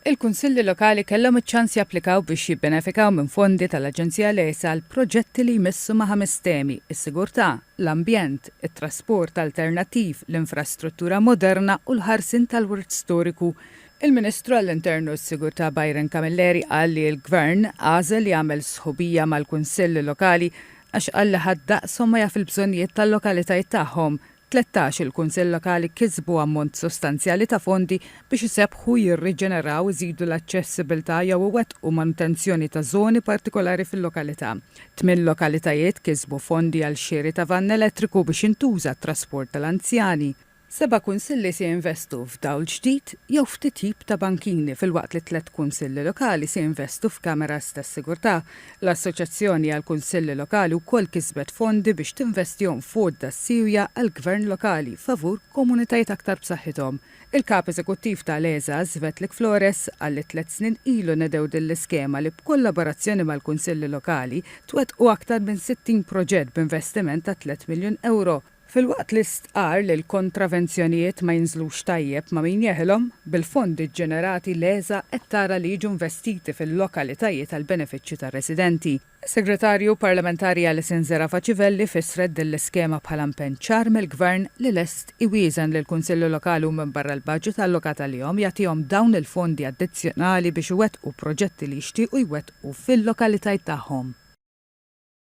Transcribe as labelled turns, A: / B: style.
A: Il-Kunsilli Lokali kellhom iċ-ċans japplikaw biex jibbenefikaw minn fondi tal-Aġenzija Lesa għal proġetti li jmissu ma' 5 temi: is-sigurtà, l-ambjent, it-trasport alternattiv, l-infrastruttura moderna u l-ħarsin tal-wirt storiku. Il-Ministru għall-Internu s-Sigurtà Byron Camilleri qal li l-Gvern għażel jagħmel sħubija mal-Kunsilli Lokali għax qal li ħaddaqshom ma jaf il-bżonnijiet tal-lokalitajiet tagħhom. 13 il-Kunsill Lokali kisbu ammont sostanzjali ta' fondi biex isebħu jirriġeneraw iżidu l-aċċessibilità jew iwettqu manutenzjoni ta' żoni partikolari fil-lokalità. 8 lokalitajiet kisbu fondi għal xiri ta' vann elettriku biex intuża t-trasport tal-anzjani. 7 kunsilli se jinvestu f'dawl ġdid jew f'titjib ta' bankini fil-waqt li 3 kunsilli lokali se jinvestu f'kameras tas-sigurtà. L-Assoċjazzjoni għall kunsilli Lokali wkoll kisbet fondi biex tinvestihom f'għodda sewja għall-Gvern Lokali favur komunitajiet aktar b'saħħithom. Il-Kap Eżekuttiv tal-ESA Svetlik Flores għal 3 snin ilu nedew din l-iskema li b'kollaborazzjoni mal-kunsilli lokali twettqu aktar minn 60 proġett b'investiment ta' 3 miljun euro. Fil-waqt li stqar li l-kontravenzjonijiet ma jinżlux tajjeb ma' min jeħilhom, bil-fondi ġenerati l-ESA qed tara li jiġu investiti fil-lokalitajiet għal benefiċċju tar-residenti. Segretarju parlamentari Alison Zerafa Civelli fissret din l-iskema bħala impenn ċar mill-Gvern li lest iwieżen lil kunsilli lokali u minn barra l-baġġet allokat għalihom jagħtihom dawn il-fondi addizzjonali biex iwettqu proġetti li jixtiequ jwettqu fil-lokalitajiet tagħhom.